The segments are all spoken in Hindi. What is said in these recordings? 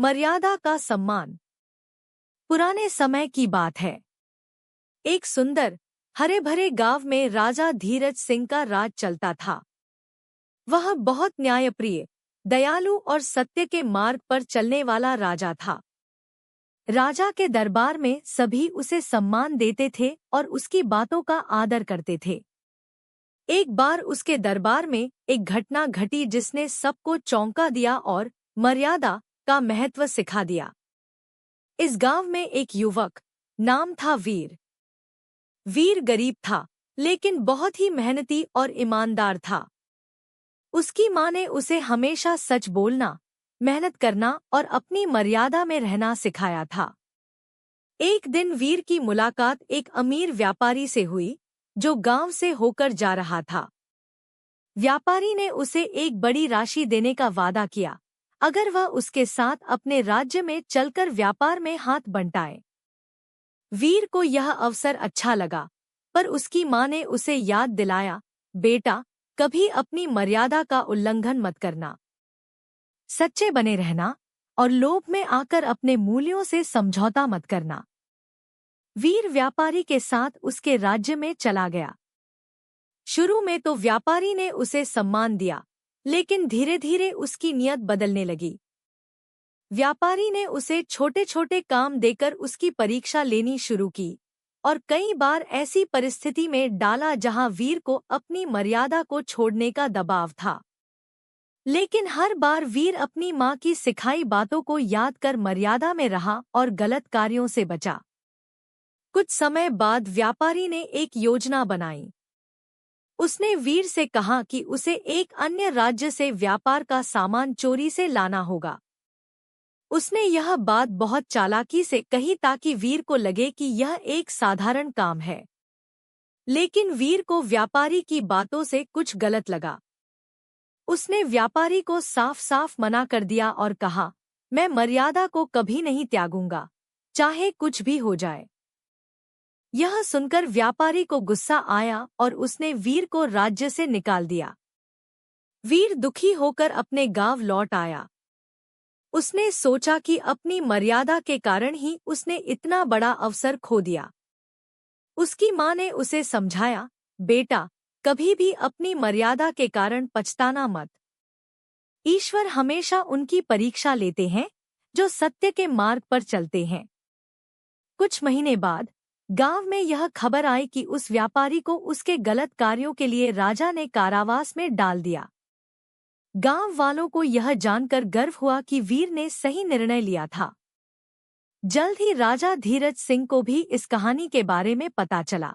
मर्यादा का सम्मान। पुराने समय की बात है। एक सुंदर हरे भरे गांव में राजा धीरज सिंह का राज चलता था। वह बहुत न्यायप्रिय, दयालु और सत्य के मार्ग पर चलने वाला राजा था। राजा के दरबार में सभी उसे सम्मान देते थे और उसकी बातों का आदर करते थे। एक बार उसके दरबार में एक घटना घटी जिसने सबको चौंका दिया और मर्यादा का महत्व सिखा दिया। इस गांव में एक युवक, नाम था वीर। वीर गरीब था, लेकिन बहुत ही मेहनती और ईमानदार था। उसकी माँ ने उसे हमेशा सच बोलना, मेहनत करना और अपनी मर्यादा में रहना सिखाया था। एक दिन वीर की मुलाकात एक अमीर व्यापारी से हुई, जो गांव से होकर जा रहा था। व्यापारी ने उसे एक बड़ी राशि देने का वादा किया, अगर वह उसके साथ अपने राज्य में चलकर व्यापार में हाथ बंटाए। वीर को यह अवसर अच्छा लगा, पर उसकी माँ ने उसे याद दिलाया, बेटा, कभी अपनी मर्यादा का उल्लंघन मत करना। सच्चे बने रहना और लोभ में आकर अपने मूल्यों से समझौता मत करना। वीर व्यापारी के साथ उसके राज्य में चला गया। शुरू में तो व्यापारी ने उसे सम्मान दिया, लेकिन धीरे धीरे उसकी नीयत बदलने लगी। व्यापारी ने उसे छोटे छोटे काम देकर उसकी परीक्षा लेनी शुरू की और कई बार ऐसी परिस्थिति में डाला जहां वीर को अपनी मर्यादा को छोड़ने का दबाव था। लेकिन हर बार वीर अपनी माँ की सिखाई बातों को याद कर मर्यादा में रहा और गलत कार्यों से बचा। कुछ समय बाद व्यापारी ने एक योजना बनाई। उसने वीर से कहा कि उसे एक अन्य राज्य से व्यापार का सामान चोरी से लाना होगा। उसने यह बात बहुत चालाकी से कही ताकि वीर को लगे कि यह एक साधारण काम है। लेकिन वीर को व्यापारी की बातों से कुछ गलत लगा। उसने व्यापारी को साफ साफ मना कर दिया और कहा, मैं मर्यादा को कभी नहीं त्यागूंगा, चाहे कुछ भी हो जाए। यह सुनकर व्यापारी को गुस्सा आया और उसने वीर को राज्य से निकाल दिया। वीर दुखी होकर अपने गांव लौट आया। उसने सोचा कि अपनी मर्यादा के कारण ही उसने इतना बड़ा अवसर खो दिया। उसकी माँ ने उसे समझाया, बेटा, कभी भी अपनी मर्यादा के कारण पछताना मत। ईश्वर हमेशा उनकी परीक्षा लेते हैं जो सत्य के मार्ग पर चलते हैं। कुछ महीने बाद गांव में यह खबर आई कि उस व्यापारी को उसके गलत कार्यों के लिए राजा ने कारावास में डाल दिया। गांव वालों को यह जानकर गर्व हुआ कि वीर ने सही निर्णय लिया था। जल्द ही राजा धीरज सिंह को भी इस कहानी के बारे में पता चला।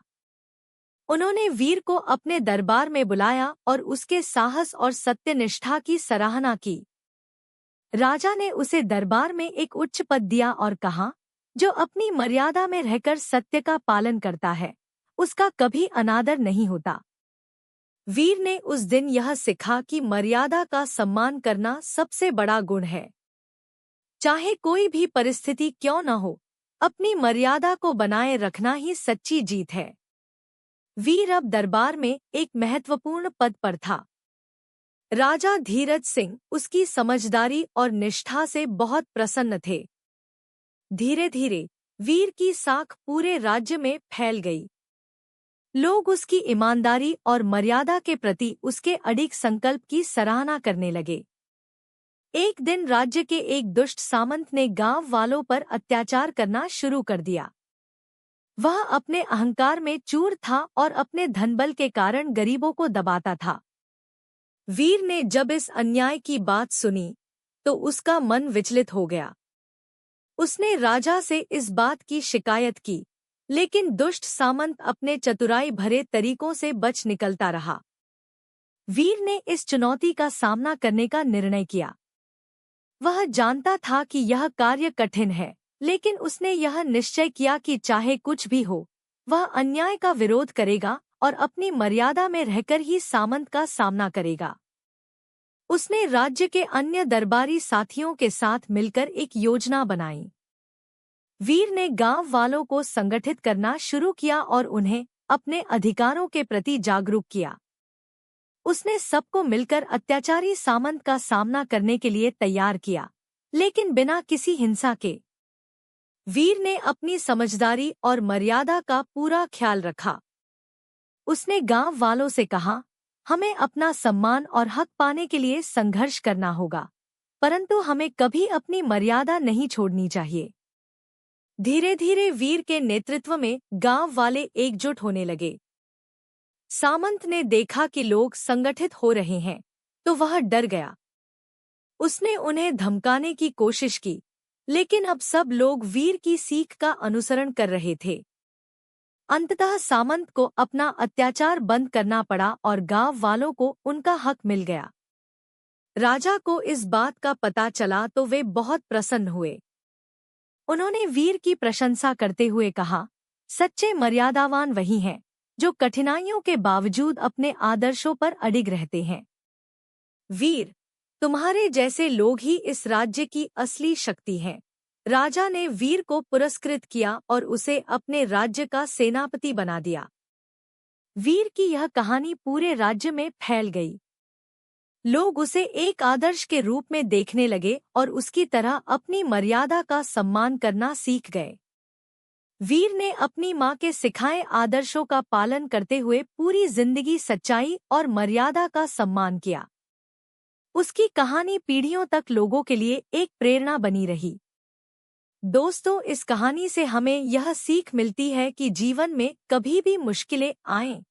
उन्होंने वीर को अपने दरबार में बुलाया और उसके साहस और सत्यनिष्ठा की सराहना की। राजा ने उसे दरबार में एक उच्च पद दिया और कहा, जो अपनी मर्यादा में रहकर सत्य का पालन करता है, उसका कभी अनादर नहीं होता। वीर ने उस दिन यह सीखा कि मर्यादा का सम्मान करना सबसे बड़ा गुण है। चाहे कोई भी परिस्थिति क्यों न हो, अपनी मर्यादा को बनाए रखना ही सच्ची जीत है। वीर अब दरबार में एक महत्वपूर्ण पद पर था। राजा धीरज सिंह उसकी समझदारी और निष्ठा से बहुत प्रसन्न थे। धीरे धीरे वीर की साख पूरे राज्य में फैल गई। लोग उसकी ईमानदारी और मर्यादा के प्रति उसके अडिग संकल्प की सराहना करने लगे। एक दिन राज्य के एक दुष्ट सामंत ने गांव वालों पर अत्याचार करना शुरू कर दिया। वह अपने अहंकार में चूर था और अपने धनबल के कारण गरीबों को दबाता था। वीर ने जब इस अन्याय की बात सुनी तो उसका मन विचलित हो गया। उसने राजा से इस बात की शिकायत की, लेकिन दुष्ट सामंत अपने चतुराई भरे तरीकों से बच निकलता रहा। वीर ने इस चुनौती का सामना करने का निर्णय किया। वह जानता था कि यह कार्य कठिन है, लेकिन उसने यह निश्चय किया कि चाहे कुछ भी हो, वह अन्याय का विरोध करेगा और अपनी मर्यादा में रहकर ही सामंत का सामना करेगा। उसने राज्य के अन्य दरबारी साथियों के साथ मिलकर एक योजना बनाई। वीर ने गांव वालों को संगठित करना शुरू किया और उन्हें अपने अधिकारों के प्रति जागरूक किया। उसने सबको मिलकर अत्याचारी सामंत का सामना करने के लिए तैयार किया, लेकिन बिना किसी हिंसा के। वीर ने अपनी समझदारी और मर्यादा का पूरा ख्याल रखा। उसने गांव वालों से कहा, हमें अपना सम्मान और हक पाने के लिए संघर्ष करना होगा, परंतु हमें कभी अपनी मर्यादा नहीं छोड़नी चाहिए। धीरे धीरे वीर के नेतृत्व में गांव वाले एकजुट होने लगे। सामंत ने देखा कि लोग संगठित हो रहे हैं, तो वह डर गया। उसने उन्हें धमकाने की कोशिश की, लेकिन अब सब लोग वीर की सीख का अनुसरण कर रहे थे। अंततः सामंत को अपना अत्याचार बंद करना पड़ा और गांव वालों को उनका हक मिल गया। राजा को इस बात का पता चला तो वे बहुत प्रसन्न हुए। उन्होंने वीर की प्रशंसा करते हुए कहा, सच्चे मर्यादावान वही हैं जो कठिनाइयों के बावजूद अपने आदर्शों पर अडिग रहते हैं। वीर, तुम्हारे जैसे लोग ही इस राज्य की असली शक्ति हैं। राजा ने वीर को पुरस्कृत किया और उसे अपने राज्य का सेनापति बना दिया। वीर की यह कहानी पूरे राज्य में फैल गई। लोग उसे एक आदर्श के रूप में देखने लगे और उसकी तरह अपनी मर्यादा का सम्मान करना सीख गए। वीर ने अपनी मां के सिखाए आदर्शों का पालन करते हुए पूरी जिंदगी सच्चाई और मर्यादा का सम्मान किया। उसकी कहानी पीढ़ियों तक लोगों के लिए एक प्रेरणा बनी रही। दोस्तों, इस कहानी से हमें यह सीख मिलती है कि जीवन में कभी भी मुश्किलें आएं,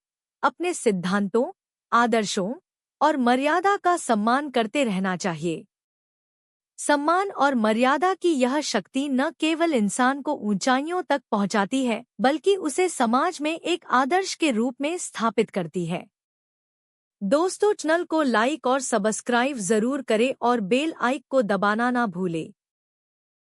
अपने सिद्धांतों, आदर्शों और मर्यादा का सम्मान करते रहना चाहिए। सम्मान और मर्यादा की यह शक्ति न केवल इंसान को ऊंचाइयों तक पहुंचाती है, बल्कि उसे समाज में एक आदर्श के रूप में स्थापित करती है। दोस्तों, चैनल को लाइक और सब्सक्राइब जरूर करें और बेल आइकन को दबाना ना भूलें।